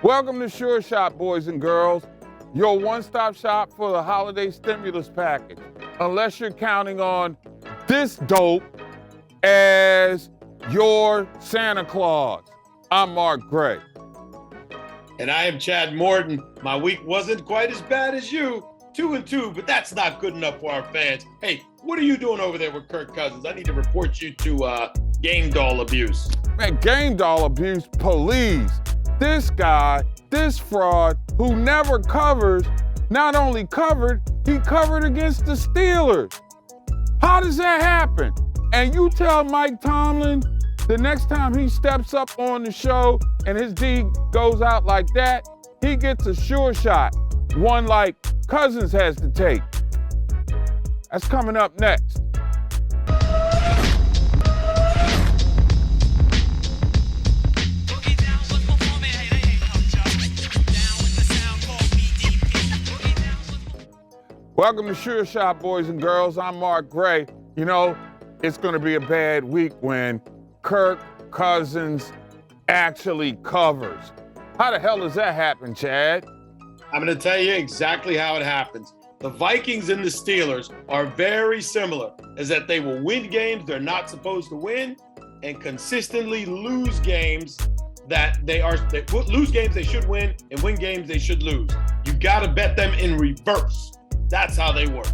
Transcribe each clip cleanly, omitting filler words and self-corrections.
Welcome to Sure Shop, boys and girls, your one-stop shop for the holiday stimulus package. Unless you're counting on this dope as your Santa Claus. I'm Mark Gray. And I am Chad Morton. My week wasn't quite as bad as you, 2-2, but that's not good enough for our fans. Hey, what are you doing over there with Kirk Cousins? I need to report you to game doll abuse. Man, game doll abuse, please. This guy, this fraud, who never covers, not only covered, he covered against the Steelers. How does that happen? And you tell Mike Tomlin the next time he steps up on the show and his D goes out like that, he gets a sure shot, one like Cousins has to take. That's coming up next. Welcome to Sure Shop, boys and girls. I'm Mark Gray. You know, it's going to be a bad week when Kirk Cousins actually covers. How the hell does that happen, Chad? I'm going to tell you exactly how it happens. The Vikings and the Steelers are very similar, is that they will win games they're not supposed to win and consistently lose games lose games they should win and win games they should lose. You got to bet them in reverse. That's how they work.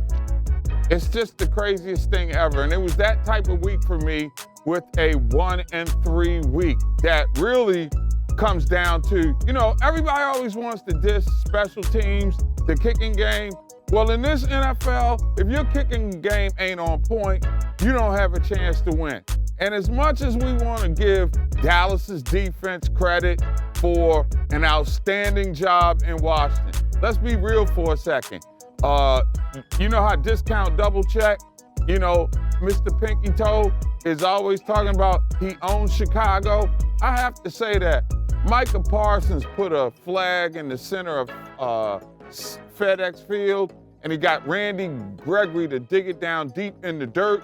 It's just the craziest thing ever. And it was that type of week for me with a 1-3 week that really comes down to, you know, everybody always wants to diss special teams, the kicking game. Well, in this NFL, if your kicking game ain't on point, you don't have a chance to win. And as much as we want to give Dallas's defense credit for an outstanding job in Washington, let's be real for a second. You know how discount double check, you know, Mr. Pinky Toe is always talking about he owns Chicago. I have to say that Micah Parsons put a flag in the center of FedEx Field, and he got Randy Gregory to dig it down deep in the dirt.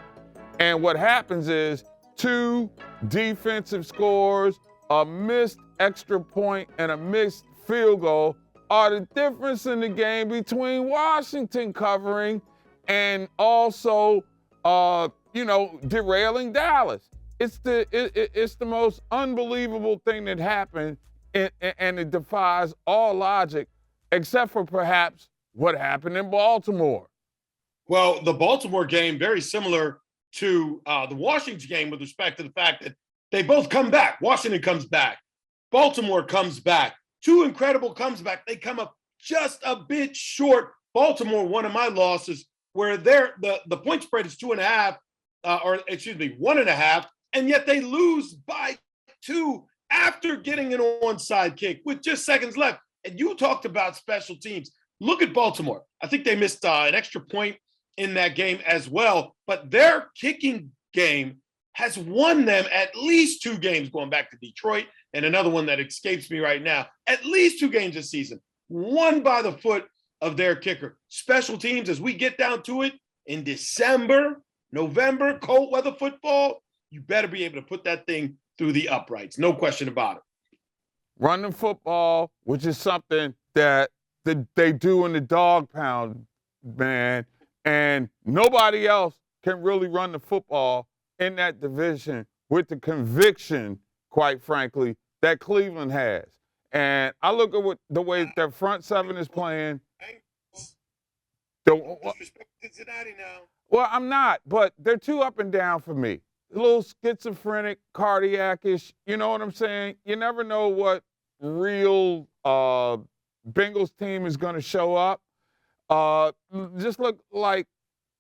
And what happens is 2 defensive scores, a missed extra point, and a missed field goal are the difference in the game between Washington covering and also, derailing Dallas. It's the most unbelievable thing that happened, and it defies all logic, except for perhaps what happened in Baltimore. Well, the Baltimore game, very similar to the Washington game with respect to the fact that they both come back. Washington comes back. Baltimore comes back. 2 incredible comes back. They come up just a bit short. Baltimore, one of my losses, where the point spread is 2.5, 1.5, and yet they lose by 2 after getting an onside kick with just seconds left. And you talked about special teams. Look at Baltimore. I think they missed an extra point in that game as well, but their kicking game has won them at least 2 games going back to Detroit, and another one that escapes me right now. At least 2 games this season, won by the foot of their kicker. Special teams, as we get down to it, in December, November, cold weather football, you better be able to put that thing through the uprights. No question about it. Running football, which is something that they do in the dog pound, man, and nobody else can really run the football in that division with the conviction, quite frankly, that Cleveland has. And I look at the way their front 7 is playing. Cincinnati now. Well, I'm not, but they're too up and down for me. A little schizophrenic, cardiac-ish, you know what I'm saying? You never know what real Bengals team is going to show up. Just look like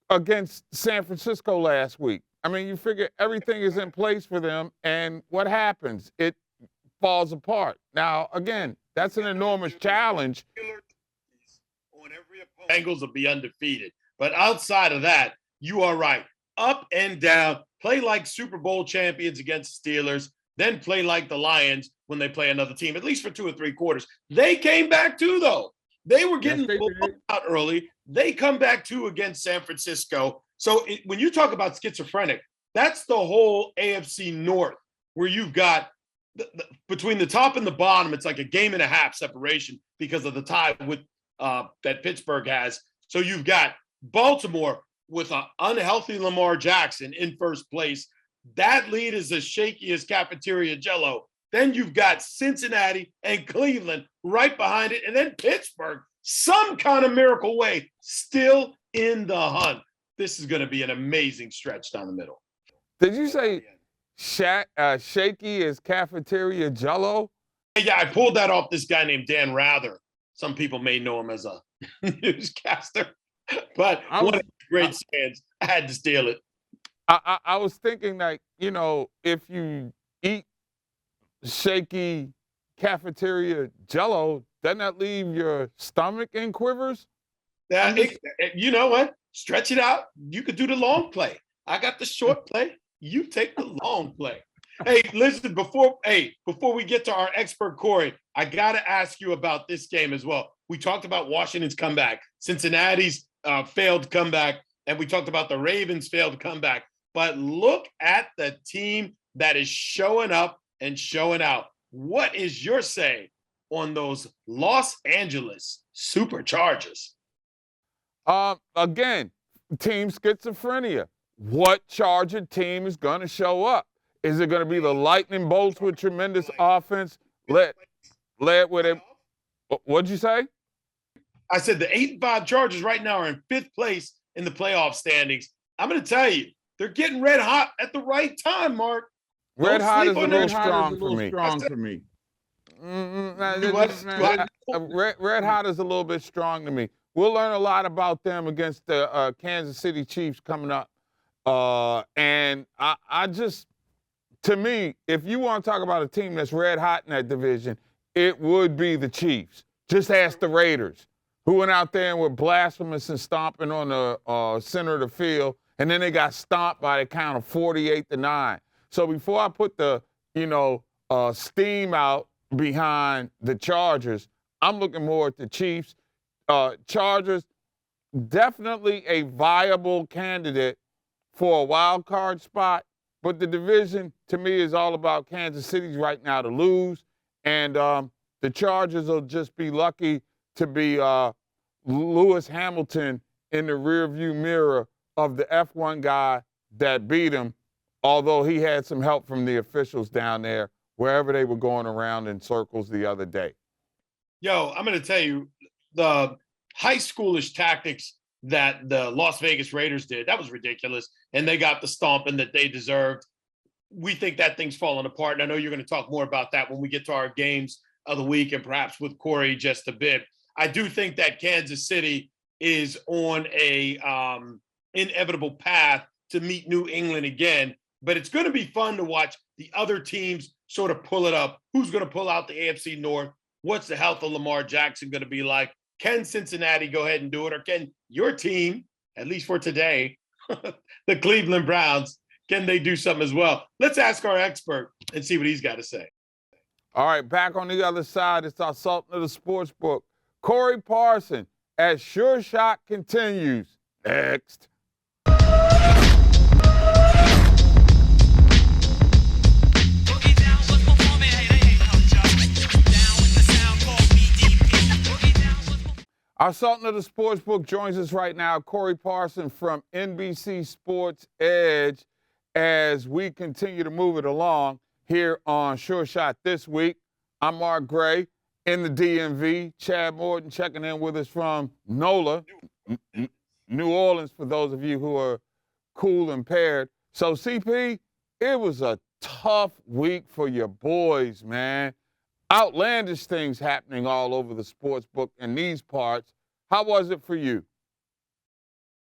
against San Francisco last week. I mean, you figure everything is in place for them, and what happens? It falls apart. Now, again, that's an enormous challenge. Bengals will be undefeated. But outside of that, you are right. Up and down, play like Super Bowl champions against the Steelers, then play like the Lions when they play another team, at least for 2 or 3 quarters. They came back too, though. They were getting out early. They come back too against San Francisco. So when you talk about schizophrenic, that's the whole AFC North, where you've got between the top and the bottom, it's like a game and a half separation because of the tie with that Pittsburgh has. So you've got Baltimore with an unhealthy Lamar Jackson in first place. That lead is as shaky as cafeteria jello. Then you've got Cincinnati and Cleveland right behind it. And then Pittsburgh, some kind of miracle way, still in the hunt. This is going to be an amazing stretch down the middle. Did you say shaky as cafeteria jello? Yeah, I pulled that off this guy named Dan Rather. Some people may know him as a newscaster, but one of the great fans, I had to steal it. I was thinking that, if you eat shaky cafeteria jello, doesn't that leave your stomach in quivers? You know what? Stretch it out. You could do the long play. I got the short play. You take the long play. Hey, listen, before we get to our expert, Corey, I got to ask you about this game as well. We talked about Washington's comeback, Cincinnati's failed comeback, and we talked about the Ravens' failed comeback. But look at the team that is showing up and showing out. What is your say on those Los Angeles Superchargers? Again, team schizophrenia. What Charger team is going to show up? Is it going to be the lightning bolts with tremendous offense led with it? What'd you say? I said the 8-5 Chargers right now are in 5th place in the playoff standings. I'm going to tell you, they're getting red hot at the right time, Mark. Red hot is a little strong for me. Red hot is a little bit strong to me. We'll learn a lot about them against the Kansas City Chiefs coming up. And I just, to me, if you want to talk about a team that's red hot in that division, it would be the Chiefs. Just ask the Raiders, who went out there and were blasphemous and stomping on the center of the field, and then they got stomped by the count of 48-9. So before I put the, steam out behind the Chargers, I'm looking more at the Chiefs. Chargers, definitely a viable candidate for a wild card spot, but the division, to me, is all about Kansas City right now to lose, and the Chargers will just be lucky to be Lewis Hamilton in the rearview mirror of the F1 guy that beat him, although he had some help from the officials down there, wherever they were going around in circles the other day. Yo, I'm going to tell you, the high schoolish tactics that the Las Vegas Raiders did, that was ridiculous. And they got the stomping that they deserved. We think that thing's falling apart. And I know you're going to talk more about that when we get to our games of the week and perhaps with Corey just a bit. I do think that Kansas City is on a inevitable path to meet New England again. But it's going to be fun to watch the other teams sort of pull it up. Who's going to pull out the AFC North? What's the health of Lamar Jackson going to be like? Can Cincinnati go ahead and do it? Or can your team, at least for today, the Cleveland Browns, can they do something as well? Let's ask our expert and see what he's got to say. All right, back on the other side, it's our Sultan of the Sportsbook, Corey Parson, as Sure Shot continues. Next. Our Sultan of the Sportsbook joins us right now, Corey Parson from NBC Sports Edge, as we continue to move it along here on Sure Shot this week. I'm Mark Gray in the DMV. Chad Morton checking in with us from NOLA, New Orleans, for those of you who are cool and paired. So, CP, it was a tough week for your boys, man. Outlandish things happening all over the sports book in these parts. How was it for you?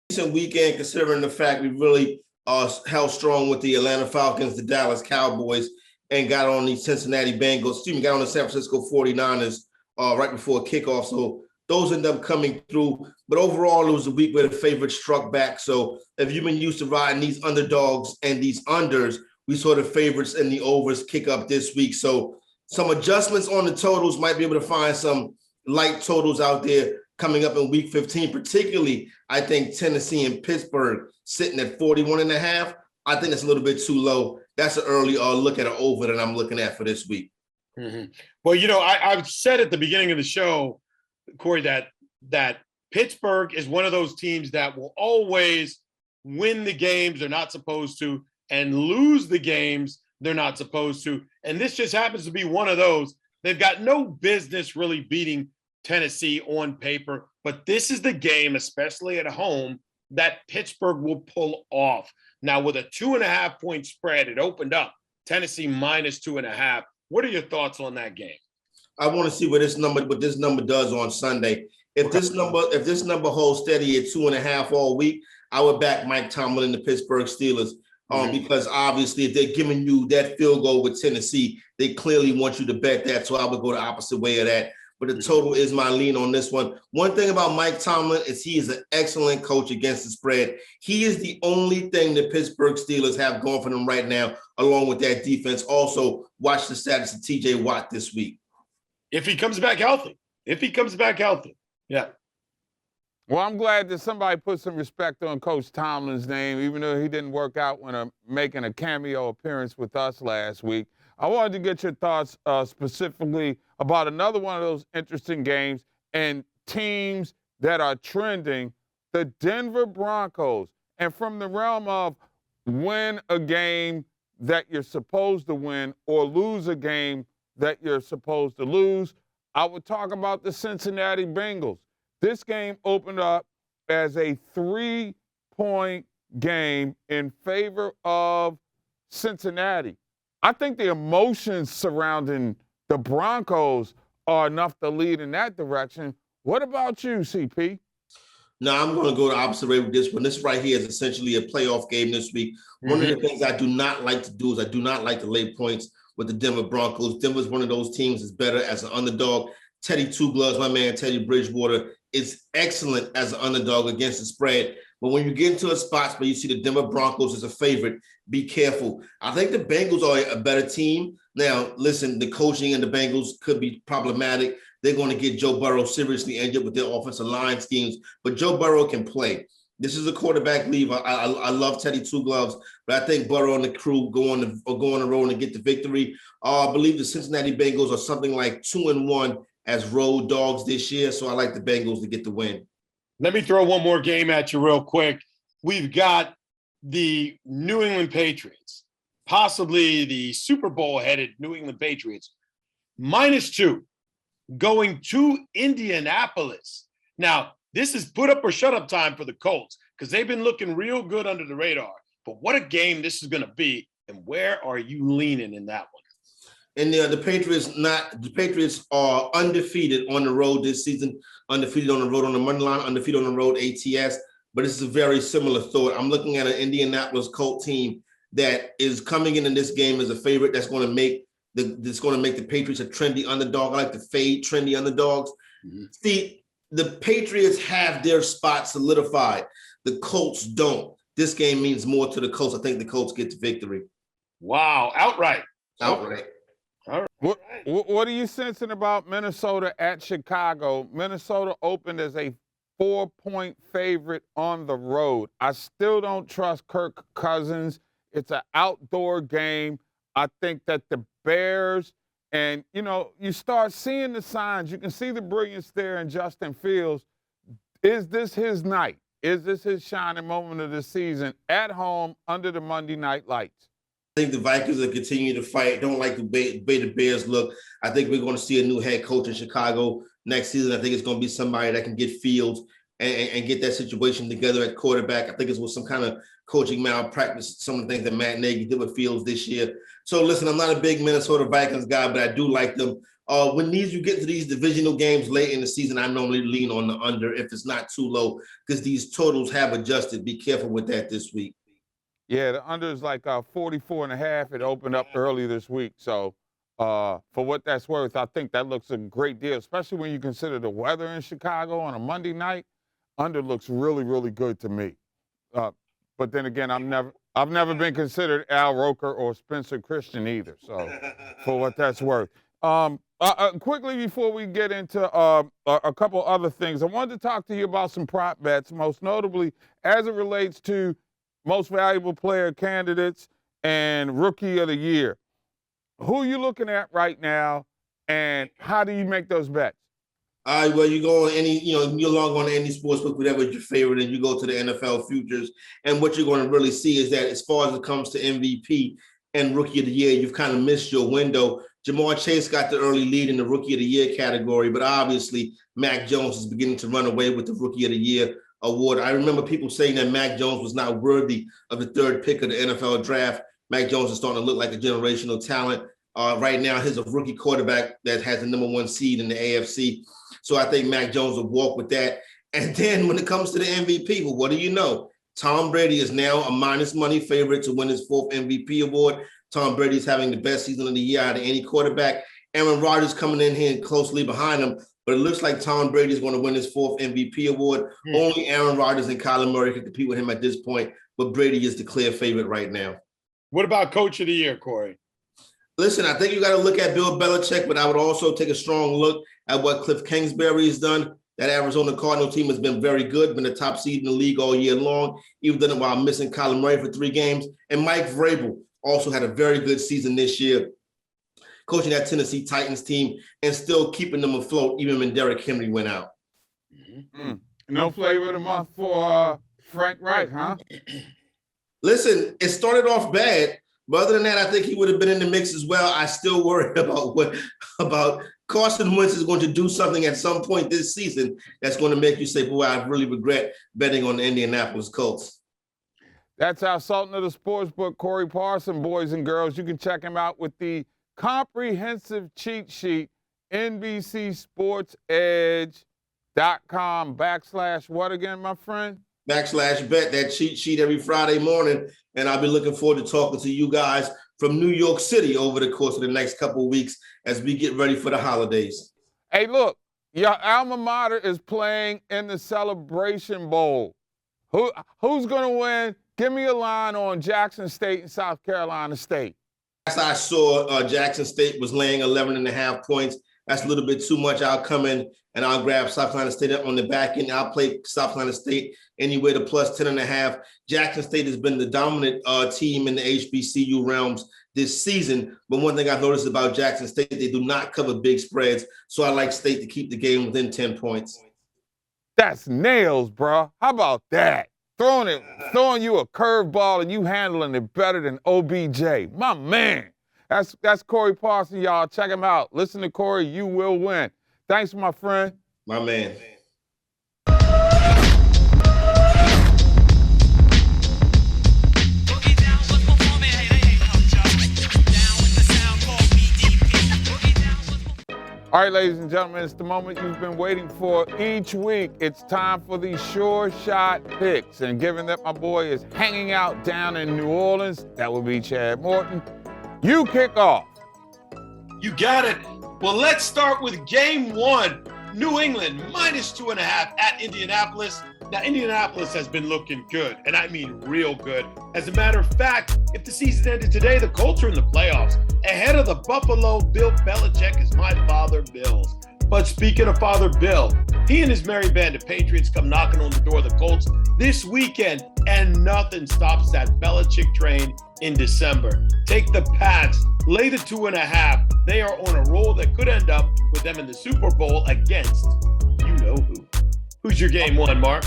Decent weekend, considering the fact we really held strong with the Atlanta Falcons, the Dallas Cowboys, and got on the Cincinnati Bengals. Got on the San Francisco 49ers right before kickoff. So those end up coming through. But overall, it was a week where the favorites struck back. So if you've been used to riding these underdogs and these unders, we saw the favorites and the overs kick up this week. So some adjustments on the totals, might be able to find some light totals out there coming up in week 15, particularly I think Tennessee and Pittsburgh sitting at 41.5. I think it's a little bit too low. That's an early look at an over that I'm looking at for this week. Mm-hmm. Well, I've said at the beginning of the show, Corey, that Pittsburgh is one of those teams that will always win the games they're not supposed to and lose the games they're not supposed to. And this just happens to be one of those. They've got no business really beating Tennessee on paper, but this is the game, especially at home, that Pittsburgh will pull off. Now, with a 2.5-point spread, it opened up Tennessee minus 2.5. What are your thoughts on that game? I want to see what this number does on Sunday. If this number holds steady at 2.5 all week, I would back Mike Tomlin and the Pittsburgh Steelers. Because obviously if they're giving you that field goal with Tennessee, they clearly want you to bet that. So I would go the opposite way of that. But the total is my lean on this one. One thing about Mike Tomlin is he is an excellent coach against the spread. He is the only thing the Pittsburgh Steelers have going for them right now, along with that defense. Also, watch the status of TJ Watt this week. If he comes back healthy. Yeah. Well, I'm glad that somebody put some respect on Coach Tomlin's name, even though he didn't work out when making a cameo appearance with us last week. I wanted to get your thoughts specifically about another one of those interesting games and teams that are trending, the Denver Broncos. And from the realm of win a game that you're supposed to win or lose a game that you're supposed to lose, I would talk about the Cincinnati Bengals. This game opened up as a 3-point game in favor of Cincinnati. I think the emotions surrounding the Broncos are enough to lead in that direction. What about you, CP? No, I'm going to go the opposite way with this one. This right here is essentially a playoff game this week. One of the things I do not like to do is I do not like to lay points with the Denver Broncos. Denver's one of those teams that's better as an underdog. Teddy Two Gloves, my man Teddy Bridgewater, is excellent as an underdog against the spread. But when you get into a spot where you see the Denver Broncos as a favorite, be careful. I think the Bengals are a better team. Now, listen, the coaching in the Bengals could be problematic. They're going to get Joe Burrow seriously injured with their offensive line schemes, but Joe Burrow can play. This is a quarterback leave. I love Teddy Two Gloves, but I think Burrow and the crew go on the road and get the victory. I believe the Cincinnati Bengals are something like 2-1 as road dogs this year, so I like the Bengals to get the win. Let me throw one more game at you real quick. We've got the New England Patriots, possibly the Super Bowl-headed New England Patriots, -2, going to Indianapolis. Now, this is put up or shut up time for the Colts because they've been looking real good under the radar. But what a game this is going to be, and where are you leaning in that one? And the Patriots are undefeated on the road this season, undefeated on the road on the money line, undefeated on the road ATS. But it's a very similar thought. I'm looking at an Indianapolis Colt team that is coming in this game as a favorite. That's going to make the Patriots a trendy underdog. I like to fade trendy underdogs. See, the Patriots have their spot solidified. The Colts don't. This game means more to the Colts. I think the Colts get the victory. Wow, outright. Outright. All right. What are you sensing about Minnesota at Chicago? Minnesota opened as a 4-point favorite on the road. I still don't trust Kirk Cousins. It's an outdoor game. I think that the Bears, and, you start seeing the signs. You can see the brilliance there in Justin Fields. Is this his night? Is this his shining moment of the season at home under the Monday night lights? I think the Vikings will continue to fight. Don't like the way the Bears look. I think we're going to see a new head coach in Chicago next season. I think it's going to be somebody that can get Fields and get that situation together at quarterback. I think it was some kind of coaching malpractice, some of the things that Matt Nagy did with Fields this year. So listen, I'm not a big Minnesota Vikings guy, but I do like them. When you get to these divisional games late in the season, I normally lean on the under if it's not too low because these totals have adjusted. Be careful with that this week. Yeah, the under is like 44.5. It opened up early this week. So for what that's worth, I think that looks a great deal, especially when you consider the weather in Chicago on a Monday night. Under looks really, really good to me. But then again, I've never been considered Al Roker or Spencer Christian either. So for what that's worth. Quickly before we get into a couple other things, I wanted to talk to you about some prop bets, most notably as it relates to most valuable player candidates and rookie of the year. Who are you looking at right now, and how do you make those bets? All right, well, you go on you log on to any sportsbook, whatever is your favorite, and you go to the NFL futures. And what you're going to really see is that as far as it comes to MVP and Rookie of the Year, you've kind of missed your window. Jamar Chase got the early lead in the Rookie of the Year category, but obviously Mac Jones is beginning to run away with the Rookie of the Year award. I remember people saying that Mac Jones was not worthy of the third pick of the NFL draft. Mac Jones is starting to look like a generational talent. Right now, he's a rookie quarterback that has the #1 seed in the AFC. So I think Mac Jones will walk with that. And then when it comes to the MVP, well, what do you know? Tom Brady is now a minus money favorite to win his 4th MVP award. Tom Brady is having the best season of the year out of any quarterback. Aaron Rodgers coming in here closely behind him, but it looks like Tom Brady is going to win his 4th MVP award. Only Aaron Rodgers and Kyler Murray can compete with him at this point, but Brady is the clear favorite right now. What about Coach of the Year, Corey? Listen, I think you got to look at Bill Belichick, but I would also take a strong look at what Cliff Kingsbury has done. That Arizona Cardinal team has been very good, been the top seed in the league all year long, even done it while missing Kyler Murray for 3 games. And Mike Vrabel also had a very good season this year, coaching that Tennessee Titans team and still keeping them afloat even when Derrick Henry went out. No flavor of the month for Frank Reich, huh? Listen, it started off bad, but other than that, I think he would have been in the mix as well. I still worry about Carson Wentz is going to do something at some point this season that's going to make you say, boy, I really regret betting on the Indianapolis Colts. That's our Sultan of the Sportsbook, Corey Parson, boys and girls. You can check him out with the comprehensive cheat sheet, NBCSportsEdge.com/ what again, my friend? /bet, that cheat sheet every Friday morning. And I'll be looking forward to talking to you guys from New York City over the course of the next couple of weeks as we get ready for the holidays. Hey, look, your alma mater is playing in the Celebration Bowl. Who's going to win? Give me a line on Jackson State and South Carolina State. As I saw, Jackson State was laying 11.5 points. That's a little bit too much. I'll come in and I'll grab South Carolina State on the back end. I'll play South Carolina State anywhere to +10.5. Jackson State has been the dominant team in the HBCU realms this season. But one thing I've noticed about Jackson State, they do not cover big spreads. So I like State to keep the game within 10 points. That's nails, bro. How about that? Throwing you a curveball and you handling it better than OBJ. My man. That's Corey Parson, y'all. Check him out. Listen to Corey. You will win. Thanks, my friend. My man. All right, ladies and gentlemen, it's the moment you've been waiting for each week. It's time for the Sure Shot Picks. And given that my boy is hanging out down in New Orleans, that will be Chad Morton. You kick off. You got it. Well, let's start with game 1. New England -2.5 at Indianapolis. Now, Indianapolis has been looking good, and I mean real good. As a matter of fact, if the season ended today, the Colts are in the playoffs. Ahead of the Buffalo Bill Belichick is my father, Bills. But speaking of Father Bill, he and his merry band of Patriots come knocking on the door of the Colts this weekend, and nothing stops that Belichick train in December. Take the Pats, lay the 2.5. They are on a roll that could end up with them in the Super Bowl against you know who. Who's your game 1, Mark?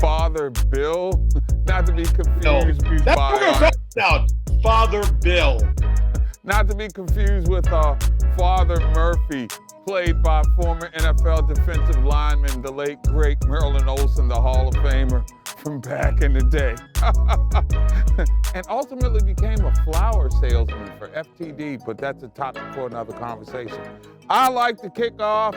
Father Bill? Not to be confused That's what we're talking about. Father Bill. Not to be confused with Father Murphy, played by former NFL defensive lineman, the late, great Marilyn Olsen, the Hall of Famer from back in the day. And ultimately became a flower salesman for FTD, but that's a topic for another conversation. I like to kick off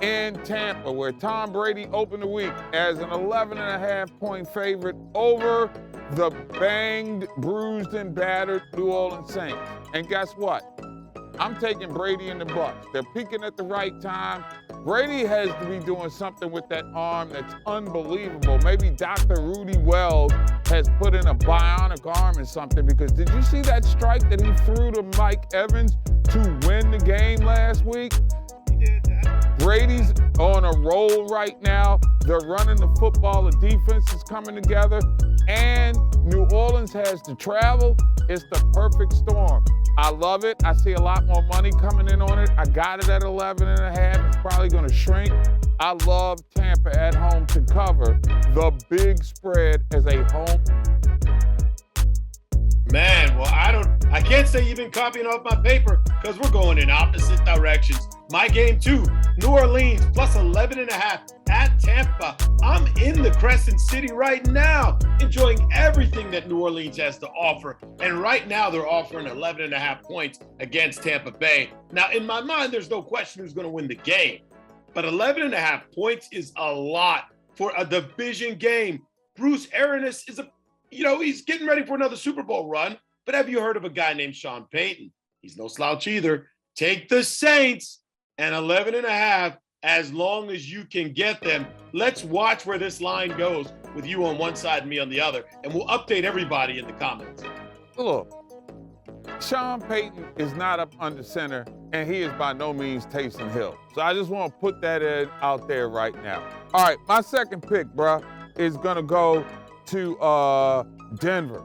in Tampa, where Tom Brady opened the week as an 11.5-point favorite over the banged, bruised, and battered New Orleans Saints. And guess what? I'm taking Brady and the Bucs. They're peaking at the right time. Brady has to be doing something with that arm that's unbelievable. Maybe Dr. Rudy Wells has put in a bionic arm or something, because did you see that strike that he threw to Mike Evans to win the game last week? Brady's on a roll right now. They're running the football. The defense is coming together. And New Orleans has to travel. It's the perfect storm. I love it. I see a lot more money coming in on it. I got it at 11.5. It's probably going to shrink. I love Tampa at home to cover the big spread as a home. Man, well, I can't say you've been copying off my paper because we're going in opposite directions. My game too, New Orleans plus 11.5 at Tampa. I'm in the Crescent City right now, enjoying everything that New Orleans has to offer. And right now they're offering 11.5 points against Tampa Bay. Now, in my mind, there's no question who's going to win the game. But 11.5 points is a lot for a division game. Bruce Arians is he's getting ready for another Super Bowl run. But have you heard of a guy named Sean Payton? He's no slouch either. Take the Saints and 11.5 as long as you can get them. Let's watch where this line goes with you on one side and me on the other. And we'll update everybody in the comments. Look, Sean Payton is not up under center, and he is by no means Taysom Hill. So I just want to put that out there right now. All right, my second pick, bruh, is going to go to Denver,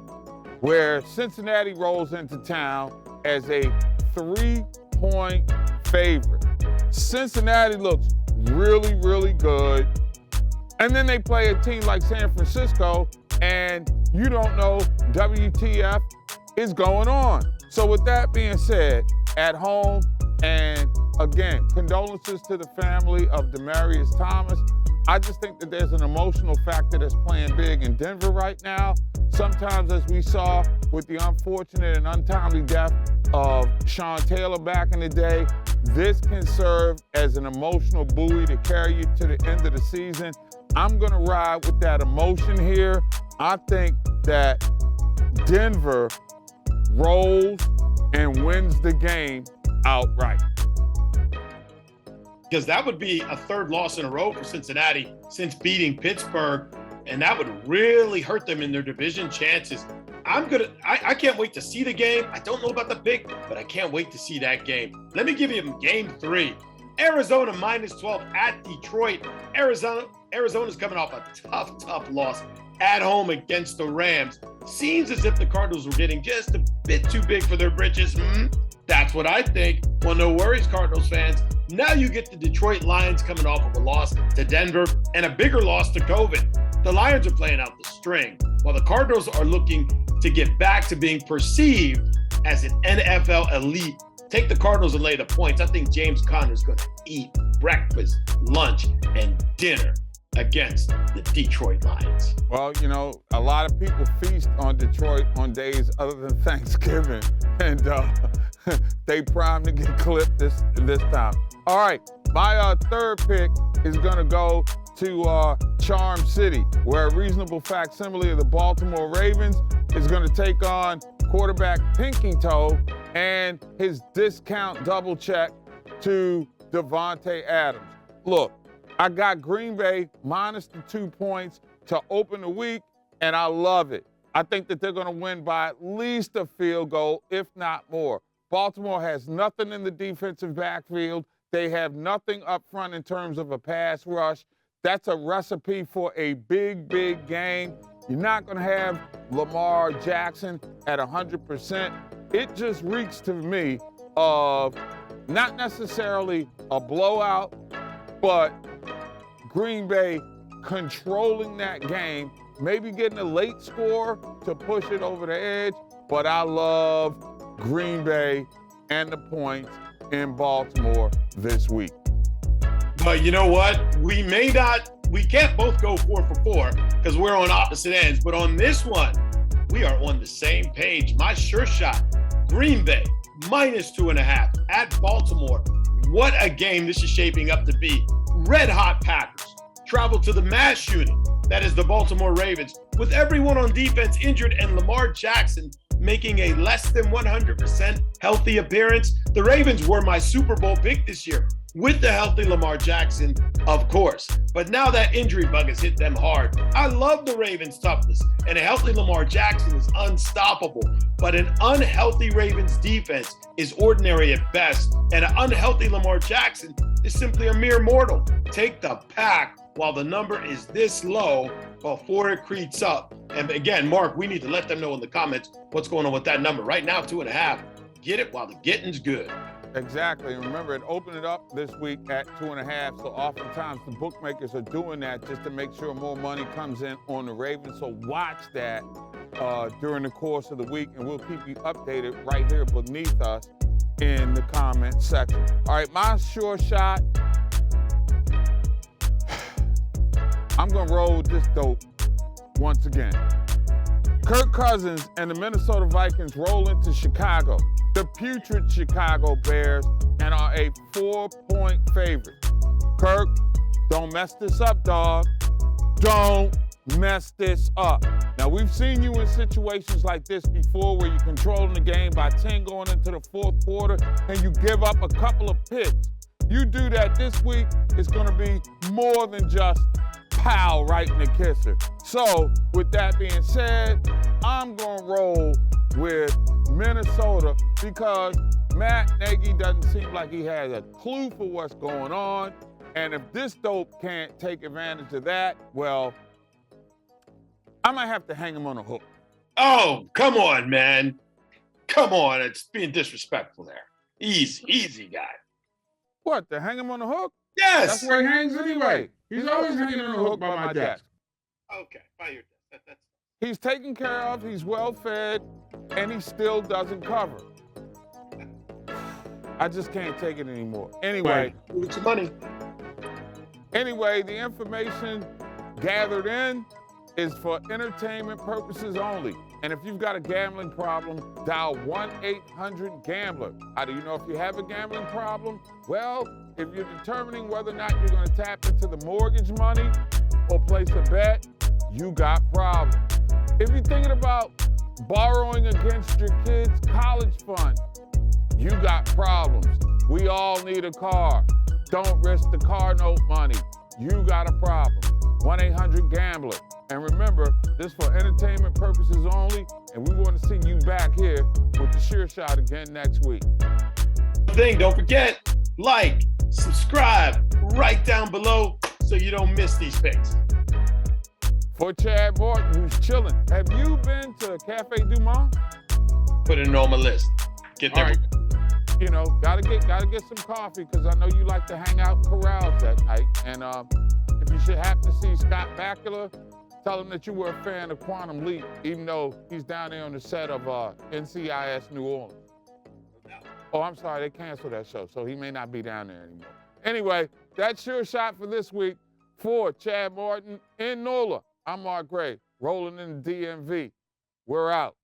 where Cincinnati rolls into town as a 3-point favorite. Cincinnati looks really, really good. And then they play a team like San Francisco, and you don't know WTF is going on. So with that being said, at home, and again, condolences to the family of Demaryius Thomas. I just think that there's an emotional factor that's playing big in Denver right now. Sometimes, as we saw with the unfortunate and untimely death of Sean Taylor back in the day, this can serve as an emotional buoy to carry you to the end of the season. I'm going to ride with that emotion here. I think that Denver rolls and wins the game outright. Because that would be a third loss in a row for Cincinnati since beating Pittsburgh, and that would really hurt them in their division chances. I can't wait to see the game. I don't know about the pick, but I can't wait to see that game. Let me give you game 3. Arizona minus 12 at Detroit. Arizona's coming off a tough loss at home against the Rams. Seems as if the Cardinals were getting just a bit too big for their britches. That's what I think. Well, no worries, Cardinals fans. Now you get the Detroit Lions coming off of a loss to Denver and a bigger loss to COVID. The Lions are playing out the string, while the Cardinals are looking to get back to being perceived as an NFL elite. Take the Cardinals and lay the points. I think James Conner's going to eat breakfast, lunch, and dinner against the Detroit Lions. Well, a lot of people feast on Detroit on days other than Thanksgiving, and they primed to get clipped this time. All right, my third pick is going to go to Charm City, where a reasonable facsimile of the Baltimore Ravens is going to take on quarterback Pinky Toe and his discount double check to Devontae Adams. Look, I got Green Bay minus the 2 points to open the week, and I love it. I think that they're going to win by at least a field goal, if not more. Baltimore has nothing in the defensive backfield. They have nothing up front in terms of a pass rush. That's a recipe for a big game. You're not going to have Lamar Jackson at 100%. It just reeks to me of not necessarily a blowout, but Green Bay controlling that game, maybe getting a late score to push it over the edge. But I love Green Bay and the points in Baltimore this week. But you know what? We can't both go 4 for 4 because we're on opposite ends. But on this one, we are on the same page. My sure shot, Green Bay, minus 2.5 at Baltimore. What a game this is shaping up to be. Red hot Packers travel to the mass shooting that is the Baltimore Ravens, with everyone on defense injured and Lamar Jackson making a less than 100% healthy appearance. The Ravens were my Super Bowl pick this year, with the healthy Lamar Jackson, of course. But now that injury bug has hit them hard. I love the Ravens' toughness, and a healthy Lamar Jackson is unstoppable. But an unhealthy Ravens defense is ordinary at best, and an unhealthy Lamar Jackson is simply a mere mortal. Take the Pack while the number is this low before it creeps up. And again, Mark, we need to let them know in the comments what's going on with that number. Right now, 2.5. Get it while the getting's good. Exactly. And remember, it opened it up this week at 2.5. So oftentimes the bookmakers are doing that just to make sure more money comes in on the Ravens. So watch that during the course of the week, and we'll keep you updated right here beneath us in the comment section. All right, my sure shot. I'm going to roll with this dope once again. Kirk Cousins and the Minnesota Vikings roll into Chicago, the putrid Chicago Bears, and are a 4-point favorite. Kirk, don't mess this up, dog. Don't mess this up. Now, we've seen you in situations like this before where you're controlling the game by 10 going into the fourth quarter and you give up a couple of picks. You do that this week, it's going to be more than just pow right in the kisser. So, with that being said, I'm going to roll with Minnesota because Matt Nagy doesn't seem like he has a clue for what's going on. And if this dope can't take advantage of that, well, I might have to hang him on a hook. Oh, come on, man. Come on. It's being disrespectful there. Easy, guy. What, to hang him on the hook? Yes. That's where he hangs anyway. He's always hanging on the hook by my desk. Okay, by your desk. That's... He's taken care of, he's well fed, and he still doesn't cover. I just can't take it anymore. Anyway. Give some money. Anyway, the information gathered in is for entertainment purposes only. And if you've got a gambling problem, dial 1-800-GAMBLER. How do you know if you have a gambling problem? Well, if you're determining whether or not you're going to tap into the mortgage money or place a bet, you got problems. If you're thinking about borrowing against your kids' college fund, you got problems. We all need a car. Don't risk the car note money. You got a problem. 1-800-GAMBLER. And remember, this is for entertainment purposes only, and we want to see you back here with the Sure Shot again next week. Don't forget, like, subscribe right down below so you don't miss these picks. For Chad Morton, who's chilling, have you been to Cafe Du Monde? Put it on my list. Get there. Right. You know, gotta get some coffee because I know you like to hang out in corrals that night. And if you should happen to see Scott Bakula, tell him that you were a fan of Quantum Leap, even though he's down there on the set of NCIS New Orleans. Oh, I'm sorry, they canceled that show, so he may not be down there anymore. Anyway, that's Sure Shot for this week. For Chad Morton in NOLA, I'm Mark Gray, rolling in the DMV. We're out.